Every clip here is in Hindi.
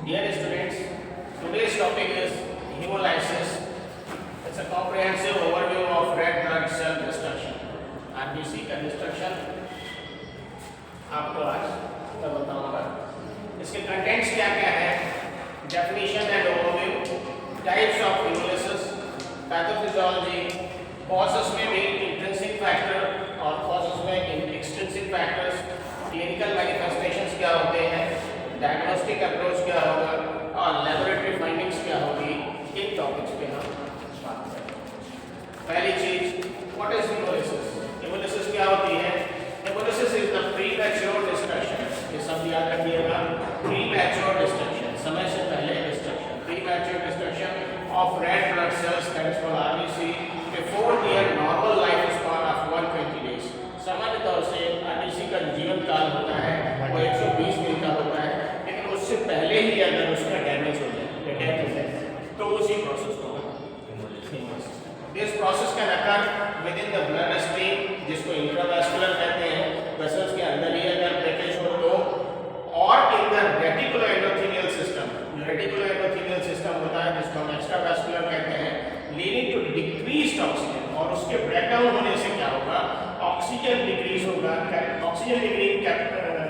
Dear students, today's topic is hemolysis. It's a comprehensive overview of red blood cell destruction. RBC का destruction आपको आज मैं बताऊंगा. इसके contents क्या क्या है, definition and overview, types of hemolysis, pathophysiology, causes में भी intrinsic factor और causes में extrinsic factors, clinical manifestations क्या होते हैं, डायग्नोस्टिक अप्रोच क्या होगा और लेबोरेटरी फाइंडिंग्स क्या होगी, इन टॉपिक्स पे हम बात करेंगे. पहली चीज, व्हाट इज हेमोलिसिस? हेमोलिसिस क्या होती है? Haemolysis is the premature destruction. ये सब याद रखिएगा, प्रीमैच्योर डिस्ट्रक्शन, समय से पहले destruction, premature destruction of red blood cells that is called RBC before there normal life span of 120 days. सामान्य तौर से आरबीसी का जीवन काल होता है वो 120 दिन का होता है, लेकिन उससे पहले ही अगर उसका डैमेज हो जाए, डेथ हो जाए, तो उसी प्रोसेस को haemolysis. This process can occur with in the blood stream, जिसको इंट्रावैस्कुलर कहते हैं, वेसल्स के अंदर ही अगर ब्रेकेज हो तो, और in the reticular endothelial system. Reticular endothelial system होता है जिसको हम एक्स्ट्रावैस्कुलर कहते हैं, लीडिंग टू डिक्रीज्ड ऑक्सीजन. और उसके ब्रेकडाउन होने से क्या होगा, ऑक्सीजन डिक्रीज होगा, oxygen decrease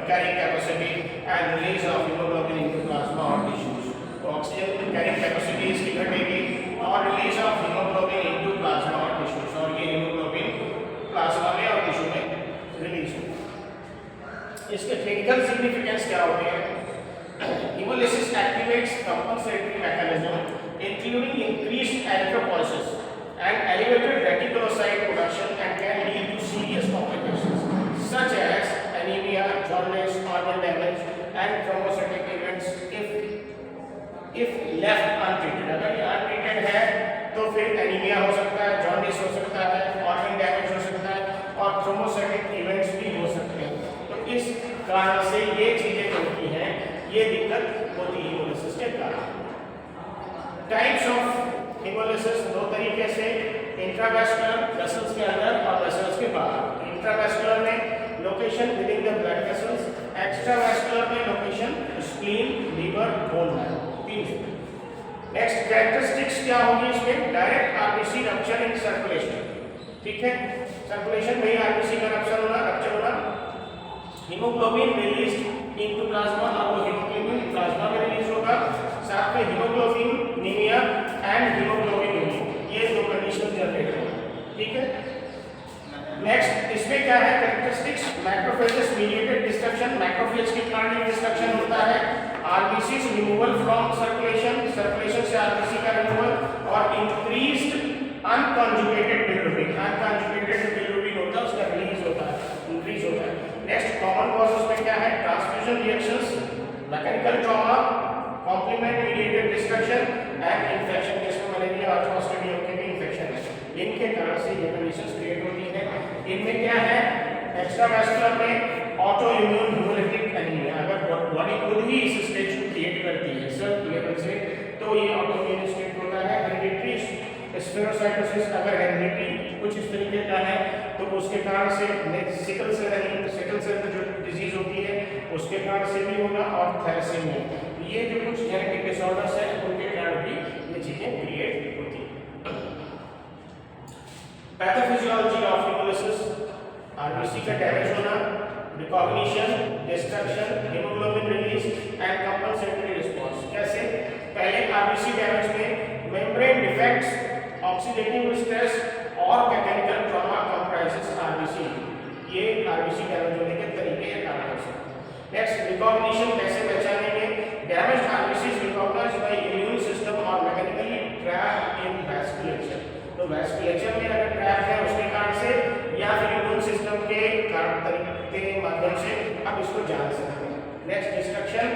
carrying capacity and release of hemoglobin into plasma or tissues. तो ऑक्सीजन कैरिंग कैपेसिटी इसकी घटेगी और release of haemoglobin into plasma और टिश्यूज, और ये हीमोग्लोबिन प्लाज्मा में और टिश्यू में रिलीज होगा. इसके क्लिनिकल सिग्निफिकेंस क्या होते हैं? Haemolysis activates compensatory mechanism including increased erythropoiesis and elevated reticulocyte production and can lead to serious complications such as anemia, jaundice, organ damage and thrombocytic events if left untreated. अगर ये untreated है तो फिर एनीमिया हो सकता है, जॉन्डिस हो सकता है, ऑर्गन डैमेज हो सकता है और थ्रोम्बोसाइटिक इवेंट्स भी हो सकते हैं. तो इस कारण से ये चीजें होती हैं, ये दिक्कत होती है हेमोलिसिस के कारण. टाइप्स ऑफ हेमोलिसिस दो तरीके से, इंट्रावैस्कुलर वेसल्स के अंदर और वेसल्स के बाहर. इंट्रावैस्कुलर में location within the blood vessels, extravascular में location spleen, liver, bone marrow. Next characteristics क्या होगी इसमें? Direct RBC rupture in circulation. ठीक है, सर्कुलेशन में आरबीसी का रप्चर होना, हीमोग्लोबिन रिलीज इनटू प्लाज्मा, और वो हीमोग्लोबिन प्लाज्मा में रिलीज होगा. साथ में हीमोग्लोबिन नीमिया एंड हीमोग्लोबिन, ये दो कंडीशन जनरेट होगी. ठीक है. नेक्स्ट इसमें क्या है characteristics? Macrophages mediated destruction, macrophage के कारण डिस्ट्रक्शन होता है. RBC removal from circulation, circulation से आरबीसी का रिमूवल, और increased unconjugated bilirubin, unconjugated bilirubin होता है उसका रिलीज होता है, इंक्रीज होता है. नेक्स्ट कॉमन कॉजेस में क्या है? Transfusion reactions, mechanical trauma, complement mediated destruction and infection, जैसे मलेरिया और क्लॉस्ट्रिडियम के भी इन्फेक्शन है. इनके कारण से ये कंडीशंस क्रिएट होती है. इनमें क्या है? एक्स्ट्रावैस्कुलर में ऑटो इम्यून हेमोलिटिक एनीमिया, अगर बॉडी खुद ही इस स्टेज को क्रिएट करती है सेल लेवल से, तो ये ऑटो इम्यून स्टेट होता है. हेरिडिटरी स्फेरोसाइटोसिस, अगर हेरिडिटरी कुछ इस तरीके का है तो उसके कारण से सिकल सेल जो डिजीज होती है उसके कारण से भी होगा, और थैलेसीमिया, ये जो कुछ जेनेटिक डिसऑर्डर्स है उनके कारण भी ये चीजें क्रिएट होती है. पैथोफिजियोलॉजी ऑफ हेमोलिसिस, आरबीसी का डैमेज होना, recognition, destruction, haemoglobin release and compensatory response. कैसे? पहले आरबीसी डैमेज में मेम्ब्रेन डिफेक्ट्स, ऑक्सीडेटिव स्ट्रेस और मैकेनिकल ट्रॉमा कंप्राइजेस आरबीसी. ये आरबीसी डैमेज होने के तरीके या कारण हो सकते हैं. नेक्स्ट रिकॉग्निशन, कैसे पहचानेंगे? Damaged RBC is recognized by immune system और मैकेनिकली ट्रैप इन वैस्कुलेचर. तो वैस्कुलेचर में अगर ट्रैप है उसके कारण से, या फिर इम्यून सिस्टम के तरीके के माध्यम से आप इसको जान सकते हैं. Next destruction,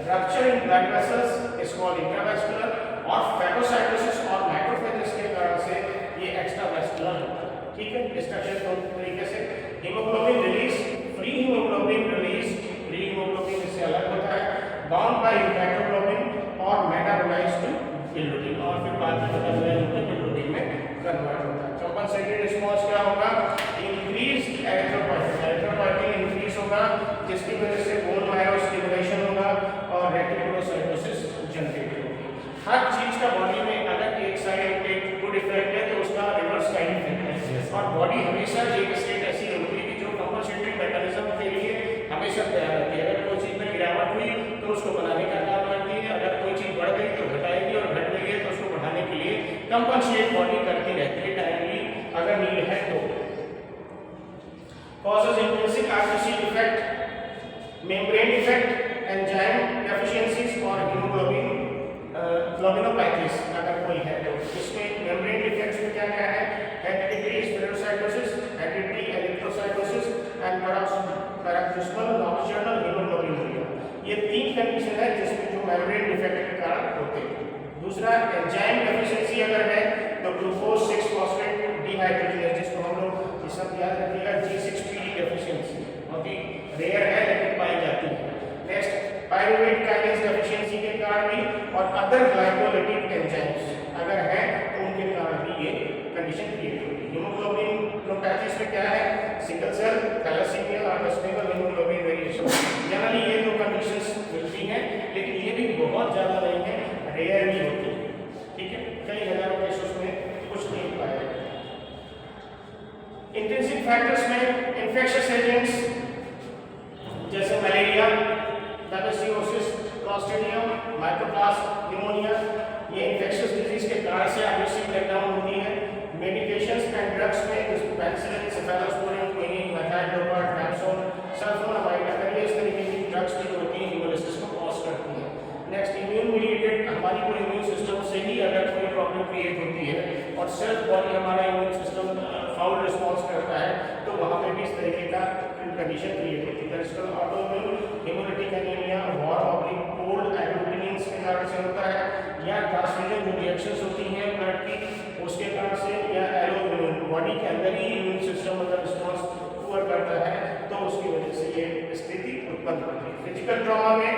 rupture in blood vessels is called intravascular, और फैगोसाइटोसिस और मैक्रोफेजेस के कारण से ये एक्स्ट्रावैस्कुलर होता है. ठीक है. डिस्ट्रक्शन दो तरीके से, haemoglobin release, free haemoglobin release, free haemoglobin इससे अलग होता है, बाउंड बाय हेमोग्लोबिन और मेटाबोलाइज्ड टू बिलिरुबिन, और फिर बाद में मेटाबोलाइज्ड होकर बिलिरुबिन में कन्वर्ट होता है. कंपनसेटरी रिस्पांस क्या होगा? इंक्रीज्ड एरिथ्रोपोइटिन इंक्रीज होगा, जिसकी वजह से बोन मैरो स्टिमुलेशन होगा और रेटिकुलोसाइटोसिस हर चीज का बॉडी में अगर एक साइड एक गुड इफेक्ट है तो उसका रिवर्स साइड इफेक्ट है। और बॉडी हमेशा एक स्टेट ऐसी होती है कि जो कंपनसेटरी मैकेनिज्म के लिए हमेशा तैयार रहती है। अगर कोई चीज में गिरावट हुई तो उसको बनाने का काम करती है, अगर कोई चीज बढ़ गई तो घटाएगी, और घट गई है तो उसको बढ़ाने के लिए कंपनसेट बॉडी करती रहती है टाइमली अगर नीड है तो। causes intrinsic artificial defect, membrane defect, enzyme deficiencies और hemoglobin globinopathies अगर कोई है तो। इसमें membrane defects में क्या क्या है? hereditary spherocytosis, hereditary erythrocytosis and paroxysmal nocturnal hemoglobinuria। ये तीन कंडीशन है जिसमें जो membrane defect के कारण होते हैं। दूसरा enzyme deficiency अगर है तो ग्लूकोज 6 फॉस्फेट डिहाइड्रोजिनेज, जिसको हम लोग ये सब याद रखिएगा, G6PD डेफिशिएंसी बहुत ही रेयर है लेकिन पाई जाती है। नेक्स्ट पायरुवेट काइनेज डेफिशिएंसी के कारण भी, और अदर ग्लाइकोलाइटिक एंजाइम्स अगर है तो उनके कारण भी ये कंडीशन क्रिएट होती है। हीमोग्लोबिनोपैथीज में क्या है? सिकल सेल, थैलेसीमिया और अनस्टेबल हीमोग्लोबिन वेरिएशन। जनरली ये दो कंडीशंस मिलती हैं लेकिन ये भी बहुत ज़्यादा नहीं है, रेयर ही होती है। ठीक है, कई हजारों केसेस में कुछ नहीं पाया जाता। इंट्रिंसिक फैक्टर्स में इन्फेक्शियस एजेंट्स जैसे malaria, bacteriosis, Clostridium, mycoplasma, pneumonia, ये इन्फेक्शियस डिजीज के कारण से आरबीसी ब्रेकडाउन होती है। मेडिकेशंस एंड ड्रग्स में पेनिसिलिन, सेफेलोस्पोरिन, क्विनिन, मेथाइलोप्रोपाम, ट्रैमसोन, सल्फोनामाइड, अगर ये इस तरीके की ड्रग्स की जो होती है हेमोलिसिस को कॉज करती है। नेक्स्ट इम्यून मीडिएटेड, हमारी पूरी इम्यून सिस्टम से ही अगर कोई प्रॉब्लम क्रिएट होती है और सेल्फ बॉडी हमारा इम्यून सिस्टम फाउल रिस्पॉन्स करता है तो वहाँ पे भी इस तरीके का कंडीशन क्रिएट होती है। दरअसल autoimmune haemolytic anaemia, warm oblique cold agglutinins के कारण से होता है, या ट्रांसफ्यूजन जो रिएक्शंस होती हैं ब्लड की उसके कारण से, या एलोइम्यून बॉडी के अंदर ही इम्यून सिस्टम अगर रिस्पॉन्स पुअर करता है तो उसकी वजह से ये स्थिति उत्पन्न होती है। फिजिकल ट्रॉमा में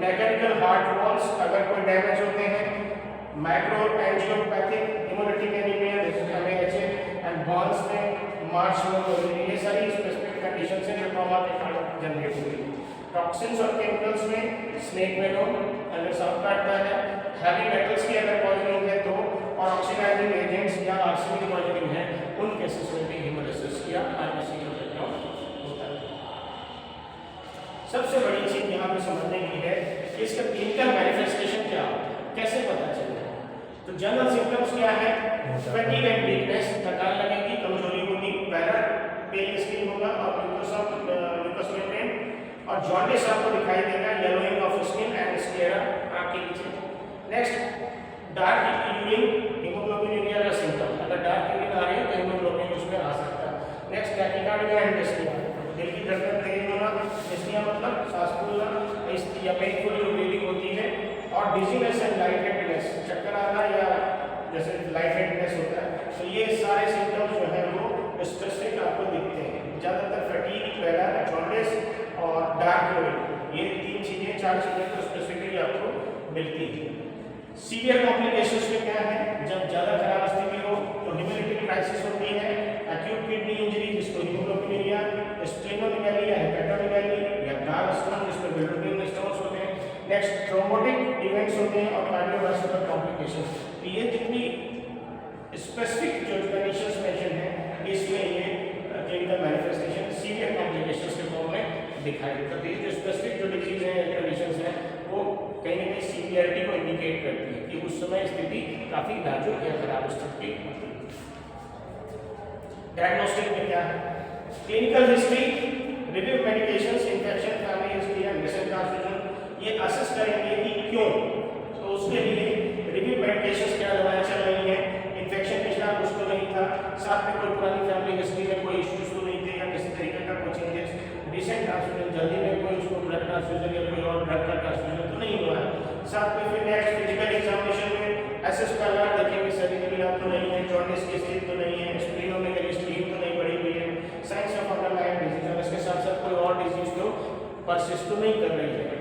मैकेनिकल हार्ट वॉल्स अगर कोई डैमेज होते हैं, माइक्रो एंजियोपैथिक हेमोलिटिक एनीमिया जैसे MAHA एंड बॉन्स में मार्च में, ये सारी स्पेसिफिक कंडीशन से जो ट्रॉमा के कारण जनरेट हुई है। टॉक्सिन्स और केमिकल्स में स्नेक वेनोम अगर सांप काटता है, हैवी मेटल्स की अगर पॉइजनिंग है तो, और ऑक्सीडाइजिंग एजेंट्स या आर्सेनिक पॉइजनिंग है, उन केसेस में भी हेमोलिसिस या आरबीसी का ब्रेकडाउन होता है। सबसे बड़ी चीज यहाँ पे समझने की है कि इसका क्लिनिकल मैनिफेस्टेशन क्या होता है, कैसे पता चलेगा। तो जनरल सिम्टम्स क्या है? फैटिग एंड वीकनेस, थकान लगेगी, कमजोरी होगी, पैरल पेल स्किन होगा और म्यूकस मेम्ब्रेन, और जॉन्डिस आपको दिखाई देगा, yellowing of skin and sclera आंख के नीचे। नेक्स्ट डार्क यूरिन, हीमोग्लोबिनुरिया का सिम्टम, अगर डार्क यूरिन आ रही है तो हीमोग्लोबिन उसमें आ सकता है। नेक्स्ट टैकीकार्डिया एंड डिस्निया, दिल की धड़कन तेज होना, डिस्निया मतलब सांस फूलना या पेनफुल जो ब्रीदिंग होती है, और डिजीनेस एंड लाइट हेडनेस, चक्कर आना या जैसे लाइट हेडनेस होता है। तो ये सारे सिम्टम्स जो है वो स्पेसिफिक आपको दिखते हैं। ज़्यादातर फटीग, पैरल, जॉन्डिस और डार्क यूरिन, ये तीन चीज़ें, चार चीज़ें तो स्पेसिफिकली आपको मिलती हैं। सीवियर कॉम्प्लिकेशंस में क्या है? जब ज़्यादा खराब स्थिति हो तो हेमोलिटिक क्राइसिस होती है, एक्यूट किडनी इंजरी जिसको हीमोग्लोबिनुरिया, स्प्लेनोमेगाली या हेपेटोमेगाली, या डार्क स्टोन जिसमें बिल्डुबिन स्टोन्स होते हैं। नेक्स्ट थ्रोम्बोटिक इवेंट्स होते हैं और कार्डियोवास्कुलर कॉम्प्लिकेशंस। ये जितनी स्पेसिफिक जो कंडीशंस मेंशन है इसमें ये क्लिनिकल मैनिफेस्टेशन सीवियर कॉम्प्लिकेशंस के फॉर्म में दिखाई देता है। ये जो स्पेसिफिक जो डिजीज है, कंडीशंस हैं, वो कहीं ना कहीं सीवियरिटी को इंडिकेट करती है कि उस समय स्थिति काफी नाजुक या खराब स्थिति की होती है। डायग्नोस्टिक में क्या है? Clinical history, review medications, infection, family history and recent transfusion, ये असेस करेंगे कि क्यों। तो उसके लिए रिव्यू मेडिकेशंस क्या दवाएं चल रही हैं, इन्फेक्शन पिछला कुछ तो नहीं था, साथ में कोई पुरानी फैमिली हिस्ट्री में कोई इश्यूज तो नहीं थे या किसी तरीके का कोई चेंजेस, रिसेंट ट्रांसफ्यूजन जल्दी में कोई उसको ब्लड ट्रांसफ्यूजन या कोई और ड्रग का ट्रांसफ्यूजन तो नहीं हुआ है। साथ में फिर नेक्स्ट फिजिकल एग्जामिनेशन में एसएस का लैब देखेंगे, शरीर में लाभ तो नहीं है, जॉन्डिस की स्थिति तो नहीं है, स्प्लेनोमेगाली स्ट्रीम तो नहीं बढ़ी हुई है, साइंस ऑफ अंडरलाइन डिजीज, और इसके साथ साथ कोई और डिजीज तो परसिस्ट तो नहीं कर रही है।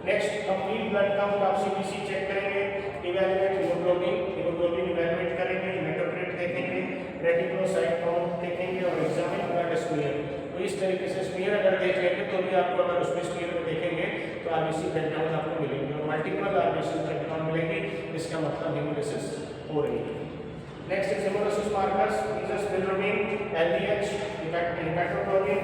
नेक्स्ट कंप्लीट ब्लड काउंट आप सीबीसी चेक करेंगे, इवैल्यूएट हीमोग्लोबिन इवैल्यूएट करेंगे, हेमाटोक्रिट देखेंगे, रेटिकुलोसाइट काउंट देखेंगे और एग्जामिन ब्लड स्मीयर। तो इस तरीके से स्मीयर अगर देख लेंगे तो भी आपको, अगर उसमें स्मीयर में देखेंगे तो आरबीसी ब्रेकडाउन आपको मिलेंगे और मल्टीपल आरबीसी ब्रेकडाउन मिलेंगे। इसका मतलब हेमोलिसिस हो रही है। Next is haemolysis markers, is bilirubin, LDH, haptoglobin,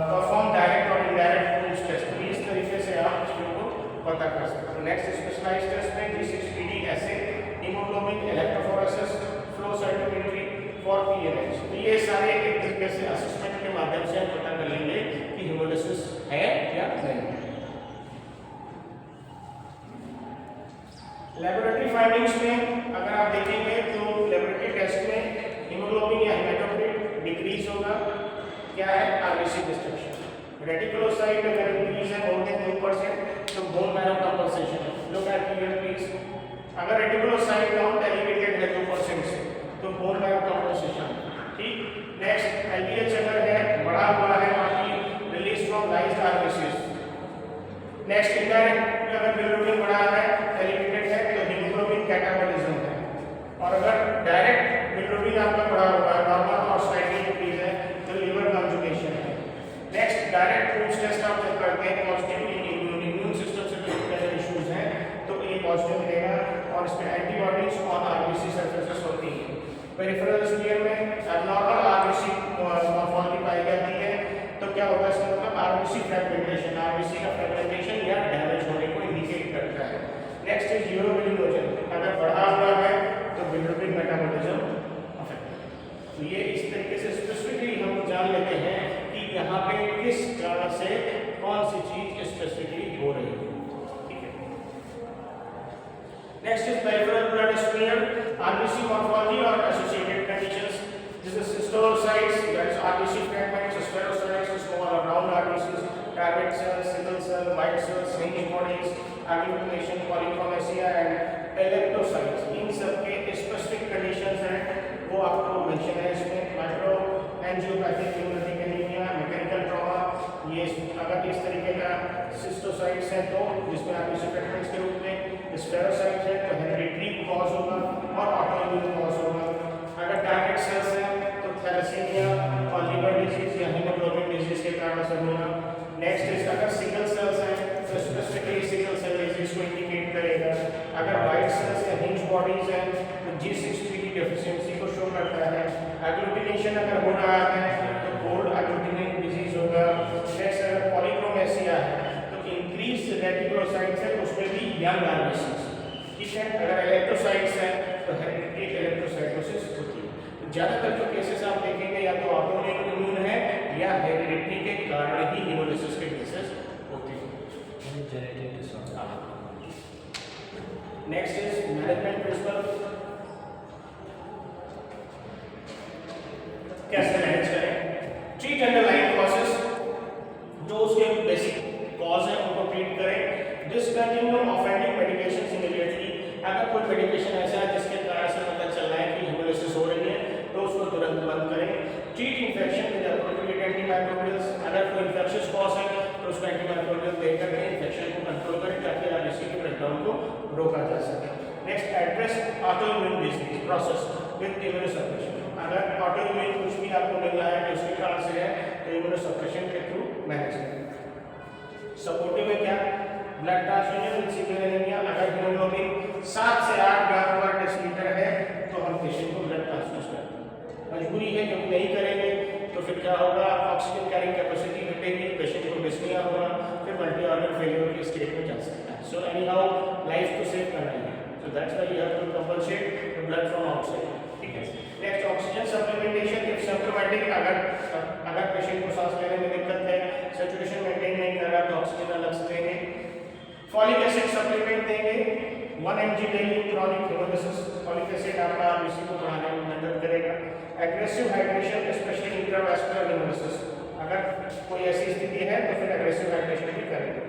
perform direct और इनडायरेक्ट पूल्स टेस्ट। तो इस तरीके से आप चीजों को पता कर सकते हो। नेक्स्ट स्पेशलाइज्ड टेस्ट में G6PD essay, haemoglobin, electrophoresis, flow cytometry for पीएनएच। तो ये सारे एक तरीके से असेसमेंट के माध्यम से हम पता कर लेंगे कि हेमोलिसिस है या नहीं। लेबोरेटरी फाइंडिंग्स में अगर आप देखेंगे तो लेबोरेटरी टेस्ट में हीमोग्लोबिन या हेमाटोक्रिट डिक्रीज होगा। क्या है? RBC destruction. रेटिकुलोसाइट अगर इंक्रीज है मोर देन 2% तो बोन मैरो कंपनसेशन है। लुक एट हियर प्लीज, अगर रेटिकुलोसाइट काउंट एलिवेटेड है 2% से तो बोन मैरो कंपनसेशन। ठीक। नेक्स्ट एलडीएच अगर है बढ़ा हुआ है आपकी release from lysed RBCs. Next indirect अगर बिलिरुबिन बढ़ा है एलिवेटेड है तो हीमोग्लोबिन कैटाबॉलिज्म है। और अगर डायरेक्ट बिलिरुबिन आपका बढ़ा हुआ है नॉर्मल और स्लाइटली इंक्रीज है तो लिवर कॉन्जुगेशन है। नेक्स्ट डायरेक्ट पूल्स टेस्ट आप जब करते हैं पॉजिटिव इम्यून सिस्टम से रिलेटेड इश्यूज हैं तो ये पॉजिटिव मिलेगा और इसमें एंटीबॉडीज और आरबीसी सरफेसेस होती है। पेरिफेरल स्फीयर में एबनॉर्मल आरबीसी मॉर्फोलॉजी पाई जाती है तो क्या होगा इसका मतलब आरबीसी फ्रैगमेंटेशन, आरबीसी का फ्रैगमेंटेशन या डैमेज होने को इंडिकेट करता है। नेक्स्ट इज यूरोबिलिनोजन, अगर बढ़ा हुआ है तो बिलिरुबिन मेटाबॉलिज्म अफेक्ट। तो ये इस तरीके से स्पेसिफिकली हम जान लेते हैं कि यहाँ पे किस कारण से कौन सी चीज स्पेसिफिकली हो रही है। ठीक है। Next is peripheral blood smear, RBC morphology और associated conditions. This is cystocytes, that is RBC fragments, spherocytes, small or round RBCs, target cells, sickle cell, white cells, Hinge bodies, agglutination, polychromasia and electrocytes. इन सब के स्पेसिफिक कंडीशंस हैं वो आपको मेंशन है इसमें। Micro angiopathic neurotic anaemia, mechanical trauma, ये अगर इस तरीके का सिस्टोसाइट्स है तो जिसमें RBC फ्रैगमेंट्स के रूप में, स्फेरोसाइट्स है तो हेरिडिटरी कॉज होगा और ऑटोइम्यून कॉज होगा। अगर टारगेट सेल्स है तो थैलेसीमिया और लिवर डिजीज या हीमोग्लोबिन डिजीज के कारण से होगा। नेक्स्ट इज अगर सिकल सेल्स है तो स्पेसिफिकली सिकल सेल डिजीज को इंडिकेट करेगा। अगर वाइट सेल्स या हिंज बॉडीज है तो G6PD डेफिशिएंसी को शो करता है। एग्लूटिनेशन अगर हो रहा है तो कोल्ड एग्लूटिनेट डिजीज होगा। नेक्स्ट अगर पॉलीक्रोमेसिया है तो इंक्रीज रेटिकुलोसाइट्स है उसमें भी यंग आरबीसीज। ठीक है। अगर इलेक्ट्रोसाइट्स है तो हेरिडिटरी इलेक्ट्रोसाइटोसिस होती है। तो ज्यादातर जो केसेस आप देखेंगे या तो ऑटोइम्यून है या हेरिडिटरी के कारण ही हेमोलिसिस के केसेस होते हैं। Genetic disorder. Next is management principle, कैसे मैनेज करें। ट्रीट अंडरलाइंग कॉजेस, जो उसके बेसिक कॉज है उनको ट्रीट करें। डिसकंटिन्यू ऑफेंडिंग मेडिकेशंस इमीडिएटली, अगर कोई मेडिकेशन ऐसा है जिसके कारण से पता चल रहा है कि हेमोलिसिस हो रही है तो उसको तुरंत बंद करें। Treat infection with appropriate antimicrobials, अगर कोई इन्फेक्शियस कॉज है तो उसको एंटीमाइक्रोबियल देकर के इन्फेक्शन को कंट्रोल करें ताकि आरबीसी के ब्रेकडाउन को रोका जा सके। Next address autoimmune disease process with immunosuppression, अगर ऑटोइम्यून कुछ भी आपको मिल रहा है कि उसके कारण से है तो इम्यूनोसप्रेशन के थ्रू मैनेज करें। सपोर्टिव में क्या, blood transfusion with severe anaemia, अगर हीमोग्लोबिन 7 से 8 ग्राम पर डेसीलीटर है तो हम पेशेंट को ब्लड ट्रांसफ्यूज करते हैं। मजबूरी है क्योंकि नहीं करेंगे तो फिर क्या होगा, ऑक्सीजन कैरिंग कैपेसिटी घटेगी, पेशेंट को डिस्निया होगा, फिर मल्टी ऑर्गन फेलियर के स्टेट में जा सकता है। सो एनी हाउ लाइफ को सेव करना है, so that's why you have to compensate the blood from outside. ठीक है। Next oxygen supplementation if symptomatic, अगर पेशेंट को सांस लेने में दिक्कत है, सैचुरेशन मेंटेन नहीं कर रहा तो ऑक्सीजन अलग से देंगे। फॉलिक एसिड सप्लीमेंट देंगे 1 mg daily chronic haemolysis. Folic acid आपका आरबीसी को बढ़ाने में मदद करेगा। Aggressive hydration specially intravascular haemolysis, अगर कोई ऐसी स्थिति है तो फिर एग्रेसिव हाइड्रेशन भी करेंगे।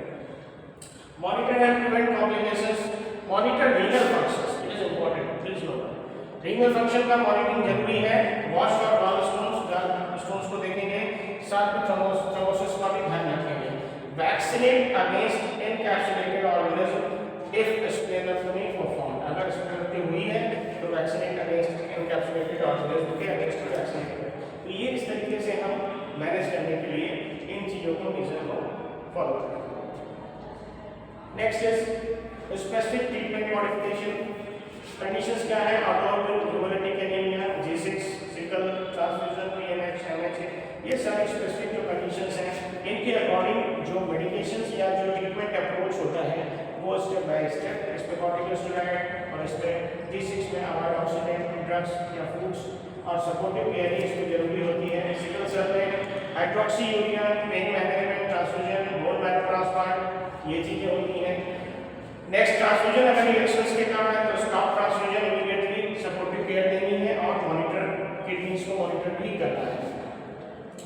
Monitor and prevent complications, monitor renal functions, it is important, please note. Renal function का मॉनिटरिंग जरूरी है। वॉश और गॉलस्टोन्स को देखेंगे, साथ में थ्रोम्बोसिस का भी ध्यान रखेंगे। Vaccinate against encapsulated organism if splenectomy performed, अगर स्प्लेनोटोमी हुई है तो वैक्सीनेट अगेंस्ट एनकैप्सुलेटेड ऑर्गेनिज्म के अगेंस्ट वैक्सीनेट करें। तो ये इस तरीके से हम मैनेज करने के लिए इन चीजों को मेजर को फॉलो करें। Next is specific treatment modification, conditions क्या है, autoimmune haemolytic anaemia, G6, sickle transfusion, PNH, MHA, ये सारी स्पेसिफिक जो कंडीशंस हैं, इनके अकॉर्डिंग जो मेडिकेशंस या जो ट्रीटमेंट अप्रोच होता है वो स्टेप बाय स्टेप, इस पे कॉर्टिकोस्टेरॉइड और इस पे G6 में अवॉइड ऑक्सीडेंट ड्रग्स या फूड्स और सपोर्टिव केयर इसमें जरूरी होती है। सिकल सेल में hydroxyurea, pain management, transfusion, bone marrow transplant, ये चीजें होती हैं। नेक्स्ट ट्रांसफ्यूजन अगर रिएक्शंस के कारण है तो stop transfusion immediately, supportive care देनी है और मॉनिटर किडनीज को मॉनिटर भी करना है।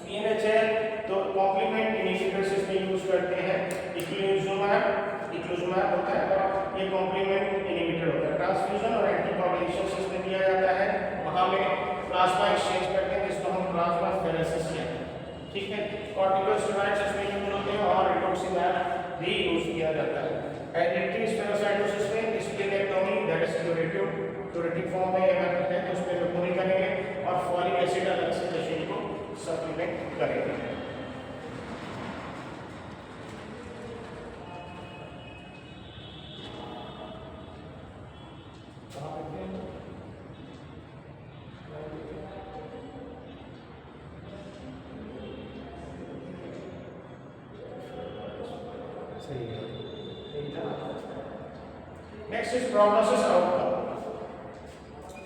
पीएनएच है तो कॉम्प्लीमेंट इनिशिएटर्स इसमें यूज करते हैं, इक्लूजुमैब होता है और ये कॉम्प्लीमेंट इनिबिटर होता है। ट्रांसफ्यूजन और एंटीकोगुलेशन इसमें दिया जाता है, वहां में प्लाज्मा एक्सचेंज करते हैं जिसको हम प्लाज्मा फेरेसिस कहते हैं, ठीक है। कॉर्टिकोस्टेरॉइड्स इसमें यूज होते हैं और रिटोक्सिमैब भी यूज किया जाता है। हेरेडिटरी स्पेरोसाइटोसिस में splenectomy that is curative form में अगर है तो उसमें लोकोमी करेंगे और फॉलिक एसिड अलग से पेशेंट को सप्लीमेंट करेंगे। Next is prognosis outcome.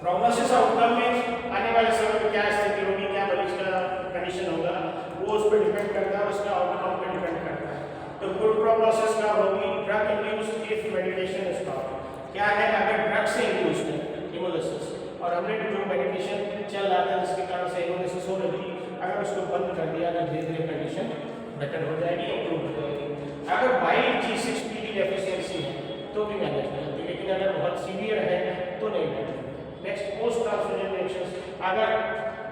Prognosis outcome में आने वाले समय में क्या स्थिति होगी, क्या मरीज का कंडीशन होगा, वो उस पर डिपेंड करता है, उसका आउटकम पे डिपेंड करता है। तो गुड प्रोग्नोसिस का होगी drug induced if medication stop. क्या है, अगर ड्रग से इंड्यूस्ड है हेमोलिसिस और हमने जो मेडिकेशन चल रहा था जिसके कारण से हेमोलिसिस हो रही थी, अगर उसको बंद कर दिया तो धीरे धीरे कंडीशन बेटर हो जाएगी, इंप्रूव हो जाएगी। अगर वाइल्ड G6PD डेफिशिएंसी है तो भी मैनेज हो जाती है, लेकिन अगर बहुत सीवियर है तो नहीं manage. Next post transfusion reactions, अगर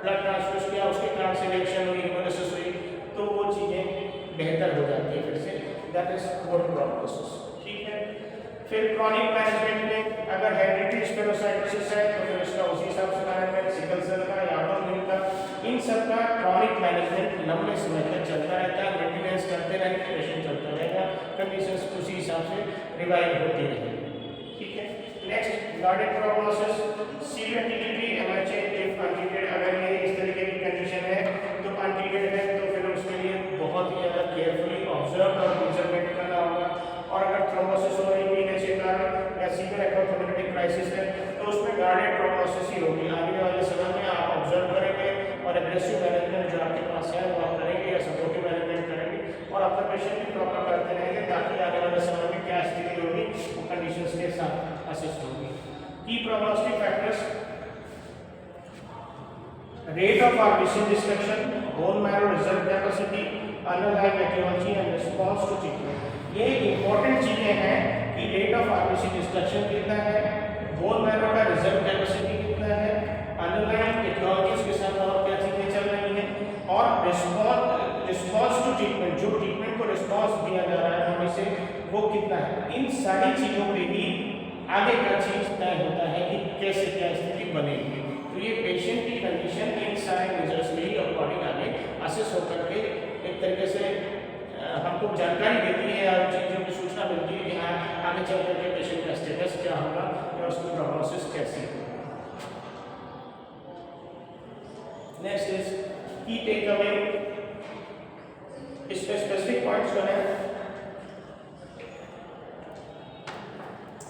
ब्लड ट्रांसफ्यूज किया उसके कारण से रिएक्शन हुई, हेमोलिसिस हुई तो वो चीजें बेहतर हो जाती है फिर से, दैट इज गुड प्रोग्नोसिस, ठीक है। फिर क्रॉनिक मैनेजमेंट में अगर हेरेडिटरी स्पेरोसाइटोसिस है तो फिर उसका उसी हिसाब से मैनेजमेंट, सिकल सेल का या ऑटोइम्यून का, इन सब का क्रॉनिक मैनेजमेंट लंबे समय तक चलता रहता है, मेंटेनेंस करते रहेंगे, पेशेंट चलता रहेगा, कंडीशंस उसी हिसाब से रिवाइव होती रहेगी, ठीक है। Next guarded prognosis, severe TTP, MHA if untreated, अगर ये इस तरीके की कंडीशन है तो अनट्रीटेड है तो फिर उसके लिए बहुत ही ज़्यादा केयरफुली ऑब्जर्व और मेजरमेंट करना होगा। और अगर थ्रोम्बोसिस हो रही है किसी कारण या सीवियर एक्वाथोमेटिक क्राइसिस है तो उसमें गार्डेड प्रोग्नोसिस ही होगी। आने वाले समय में आप ऑब्जर्व करेंगे और एग्रेसिव मैनेजमेंट जो आपके पास है वो आप करेंगे या सपोर्टिव मैनेजमेंट करेंगे और ऑब्जर्वेशन भी प्रॉपर करते रहेंगे ताकि आने वाले समय में क्या स्थिति होगी वो कंडीशंस के साथ असिस्ट होगी। की prognostic factors, rate of RBC destruction, bone marrow reserve capacity, underlying aetiology and response to treatment. ये इंपॉर्टेंट चीजें हैं कि रेट ऑफ RBC डिस्ट्रक्शन कितना है, बोन मैरो का रिजर्व कैपेसिटी कितना है, अंडरलाइंग एटियोलॉजीज के साथ और क्या चीजें चल रही हैं और रिस्पांस टू ट्रीटमेंट, जो ट्रीटमेंट को रिस्पांस दिया जा रहा है हमें से वो कितना है। इन सारी चीजों पे भी आगे का चीज तय होता है कि कैसे क्या स्थिति बनेगी। तो ये पेशेंट की कंडीशन इन सारे मेजर्स के ही अकॉर्डिंग आगे असेस होकर के एक तरीके से हमको जानकारी देती है और चीज़ों की सूचना मिलती है कि हाँ आगे चल करके पेशेंट का स्टेटस क्या होगा या उसकी प्रोग्नोसिस कैसी होगी। नेक्स्ट इज की टेक अवे, इसमें स्पेसिफिक पॉइंट्स जो है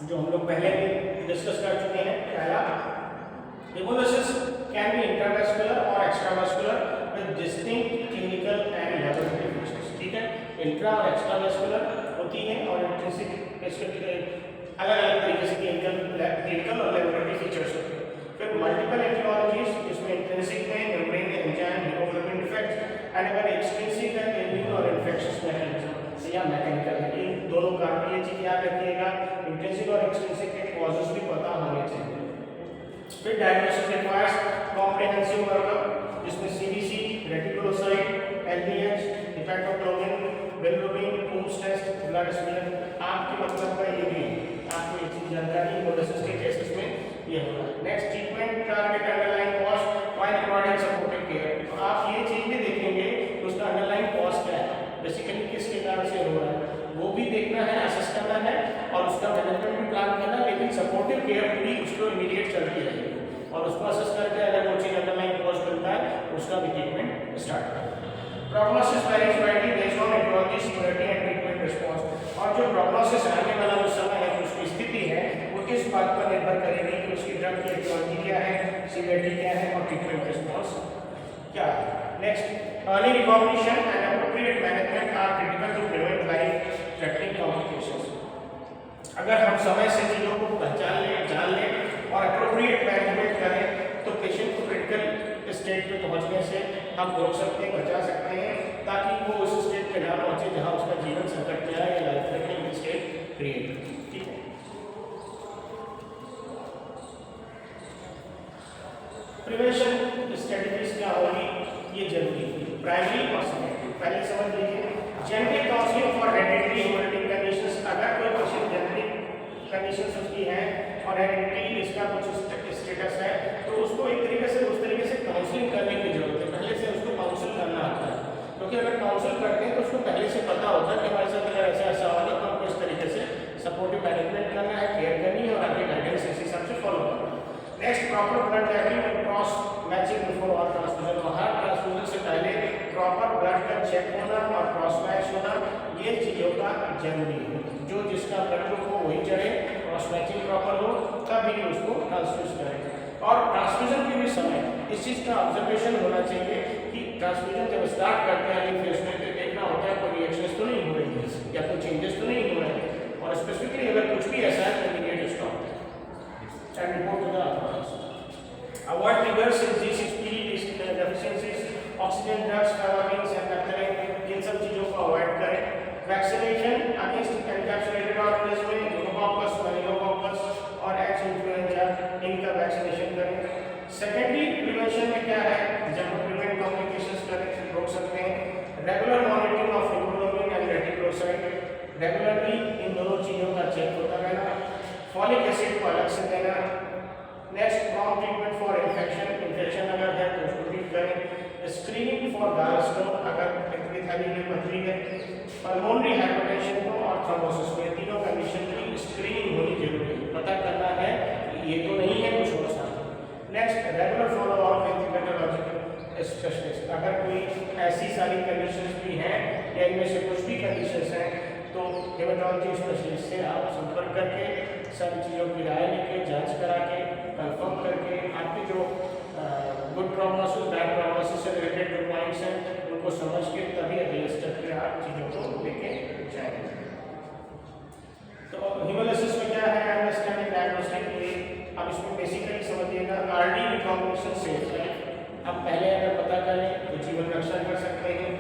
जो हम लोग पहले भी डिस्कस कर चुके हैं। पहला, हेमोलिसिस कैन बी इंट्रावेस्कुलर और extravascular with distinct clinical and laboratory features, ठीक है। इंट्रा और एक्स्ट्रावेस्कुलर होती है और इंट्रिंसिक अलग अलग तरीके से क्लिनिकल और लैबोरेटरी फीचर्स होते हैं। फिर मल्टीपल एटियोलॉजीज, जिसमें इंट्रिंसिक में membrane enzyme haemoglobin defects and अगर एक्सट्रिंसिक है तो इम्यून और इन्फेक्शियस मैकेनिज्म या मैकेनिकल है। इन दोनों कारण ये चीज याद रखिएगा, इंट्रिंसिक और एक्सट्रिंसिक के कॉजेस भी पता होने चाहिए। फिर डायग्नोसिस रिक्वायर्स कॉम्प्रिहेंसिव वर्कअप, जिसमें CBC, reticulocyte, LDH, haptoglobin, bilirubin, Coombs test, blood smear. आपके मतलब का ये भी आपको ये चीज जानकारी हेमोलिसिस के केसेस में ये होगा। Next, treatment target underlying cost while providing supportive care. तो आप ये चीज भी देखेंगे कि उसका अंडरलाइंग कॉस्ट क्या है, बेसिकली किसके कारण से हो रहा है वो भी देखना है, असेस करना है और उसका मैनेजमेंट भी प्लान करना है, लेकिन सपोर्टिव केयर पूरी उसको जो इमीडिएट चलती रहेगी और उसको असेस करके अगर वो चीज़ अंडरलाइन कॉज मिलता है उसका भी ट्रीटमेंट स्टार्ट करें। Prognosis varies widely based on aetiology, severity and treatment response. और जो प्रोग्नोसिस आने वाला जो समय है, जो उसकी स्थिति है, वो इस बात पर निर्भर करेगी कि उसकी ड्रग की एटियोलॉजी क्या है, सीवियरिटी क्या है और ट्रीटमेंट रिस्पांस क्या है। Next, early recognition and appropriate management are critical to prevent life threatening complications. अगर हम समय से चीज़ों को पहचान लें, जान लें और एप्रोप्रिएट मैनेजमेंट करें तो पेशेंट को क्रिटिकल स्टेट पे पहुंचने से हम रोक सकते हैं, बचा सकते हैं, ताकि वो उस स्टेट पे ना पहुंचे जहां उसका जीवन संकट में आए या लाइफ थ्रेटनिंग स्टेट क्रिएट हो। ठीक है। प्रिवेंशन स्ट्रेटजीज क्या होगी, ये जरूरी है। प्राइमरी और सेकेंडरी पहले समझ लीजिए। Genetic counselling for hereditary haemolytic conditions. अगर कोई पेशेंट जेनेटिक कंडीशंस उसकी है और हेरिडिटरी इसका कुछ स्टेटस है तो उसको एक तरीके से उस तरीके से काउंसलिंग करने की जरूरत है। पहले से उसको काउंसिल करना आता है, क्योंकि अगर काउंसिल करते हैं तो उसको पहले से पता होता है कि हमारे साथ अगर ऐसा ऐसा होगा तो हमको इस तरीके से सपोर्टिव मैनेजमेंट करना है, केयर करनी है और आगे गाइडेंस इस हिसाब से फॉलो करना है। Next, proper blood tapping and cross matching before all transfusion. और हर ट्रांसफ्यूजन से पहले प्रॉपर ब्लड का चेक होना और क्रॉस मैच होना, ये चीज़ों का जरूरी है। जो जिसका ब्लड ग्रुप हो वही चढ़े, क्रॉस मैचिंग प्रॉपर हो, तभी उसको ट्रांसफ्यूज करें। और ट्रांसफ्यूजन के भी समय इस चीज़ का ऑब्जर्वेशन होना चाहिए कि ट्रांसफ्यूजन जब स्टार्ट करते हैं फेज में तो देखना होता है कोई रिएक्शंस तो नहीं हो रही है या कोई चेंजेस तो नहीं हो रहे हैं, और स्पेसिफिकली अगर कुछ भी ऐसा है तो immediate stop and report to the authorities. Avoid triggers in G6PD deficiencies, oxygen drugs, carbines and naphthalene, इन सब चीज़ों को अवॉइड करें। Vaccination against encapsulated organism, pneumococcus, meningococcus और एच इन्फ्लुएंजा, इनका वैक्सीनेशन करें। सेकेंडरी प्रिवेंशन में क्या है, जब हम प्रिवेंट कॉम्प्लिकेशंस करें रोक सकते हैं। Regular monitoring of haemoglobin and reticulocyte, regularly इन दोनों चीज़ों का चेक होता रहना। फॉलिक एसिड को अलग से देना। Next, prompt treatment for infection अगर है तो उसको ट्रीट करें। स्क्रीनिंग फॉर गैलस्टोन अगर थैली में पथरी है। पल्मोनरी हाइपरटेंशन को और थ्रोम्बोसिस को, ये तीनों कंडीशन की स्क्रीनिंग होनी जरूरी है। पता करना है कि ये तो नहीं है कुछ और साथ। Next, regular follow up with haematological specialist. अगर कोई ऐसी सारी कंडीशंस भी हैं या इनमें से कुछ भी कंडीशंस हैं तो हेमेटोलॉजी स्पेशलिस्ट से आप संपर्क करके सारी चीज़ों की राय लेके, जांच करा के, कंफर्म करके आपकी जो गुड प्रोग्नोसिस, बैड प्रोग्नोसिस से रिलेटेड जो पॉइंट्स हैं उनको समझ के तभी अगले स्टेप पे आप चीज़ों को लेके जाएंगे। तो हीमोलाइसिस में क्या है, अंडरस्टैंडिंग डायग्नोस्टिक। अब इसमें बेसिकली समझिएगा, अर्ली रिकॉग्निशन सेफ है। अब पहले अगर पता करें तो जीवन रक्षा कर सकते हैं।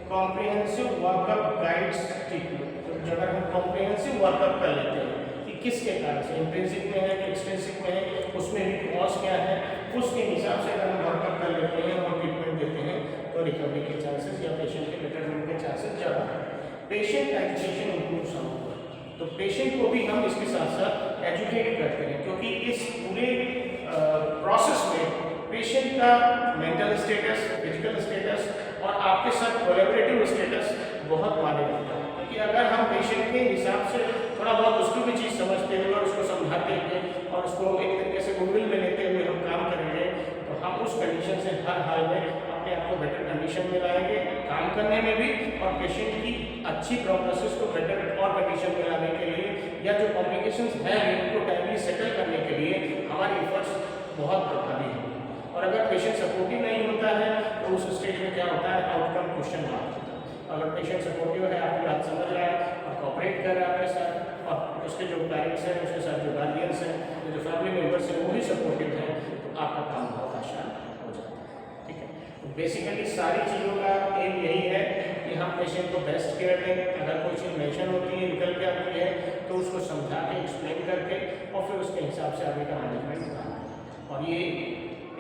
कॉम्प्रिहेंसिव वर्कअप गाइड्स ट्रीटमेंट, तो जब हम कॉम्प्रिहेंसिव वर्कअप कर लेते हैं कि किसके कारण से, इंट्रिंसिक में है कि एक्सट्रिंसिक में है, उसमें भी कॉज क्या है, उसके हिसाब से अगर हम वर्कअप कर लेते हैं और ट्रीटमेंट देते हैं तो रिकवरी के चांसेस या पेशेंट के बेटरमेंट के चांसेस ज़्यादा है। पेशेंट एजुकेशन इंप्रूव्स होगा, तो पेशेंट को भी हम इसके साथ साथ एजुकेट करते हैं, क्योंकि इस पूरे प्रोसेस में पेशेंट का मेंटल स्टेटस, फिजिकल स्टेटस और आपके साथ कोलैबोरेटिव स्टेटस बहुत मायने रखता है। क्योंकि अगर हम पेशेंट के हिसाब से थोड़ा बहुत उसको भी चीज़ समझते हुए और उसको समझाते हुए और उसको एक तरीके से गुडविल में लेते हुए हम काम करेंगे तो हम उस कंडीशन से हर हाल में अपने आप को बेटर कंडीशन में लाएंगे काम करने में भी, और पेशेंट की अच्छी प्रोग्नोसिस को बेटर और कंडीशन में लाने के लिए या जो कॉम्प्लिकेशंस हैं उनको टाइमली सेटल करने के लिए हमारी एफर्ट्स बहुत प्रभावी होंगे। और अगर पेशेंट सपोर्टिव नहीं होता है तो उस स्टेज में क्या होता है, आउटकम क्वेश्चन मार्क होता है। अगर पेशेंट सपोर्टिव है, आपकी बात समझ रहा है और कोऑपरेट कर रहा है आपके साथ, और उसके जो पेरेंट्स हैं, उसके साथ जो गार्जियंस हैं, जो फैमिली मेम्बर्स हैं वो भी सपोर्टिव हैं, तो आपका काम बहुत आसान हो जाता है। ठीक है, तो बेसिकली सारी चीज़ों का एम यही है कि हम पेशेंट को बेस्ट केयर दें। अगर कोई चीज़ मेंशन होती है, निकल के आती है, तो उसको समझा के, एक्सप्लेन करके और फिर उसके हिसाब से आगे का मैनेजमेंट करना है। और ये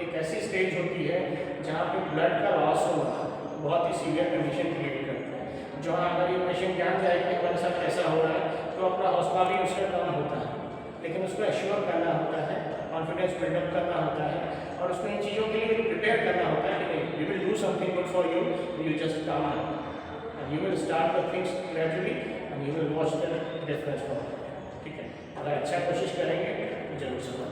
एक ऐसी स्टेज होती है जहाँ पे ब्लड का लॉस होना बहुत ही सीवियर कंडीशन क्रिएट करता है। जहाँ अगर ये पेशेंट जान जाए कि हमारे साथ ऐसा हो रहा है तो अपना हौसला भी उसका कम होता है, लेकिन उसको एश्योर करना होता है, कॉन्फिडेंस बिल्डअप करना होता है और उसको इन चीज़ों के लिए प्रिपेयर करना होता है कि we will do something good for you, you just calm and you will start the things gradually and you will watch the difference for. ठीक है, अगर अच्छा कोशिश करेंगे तो जरूर सफल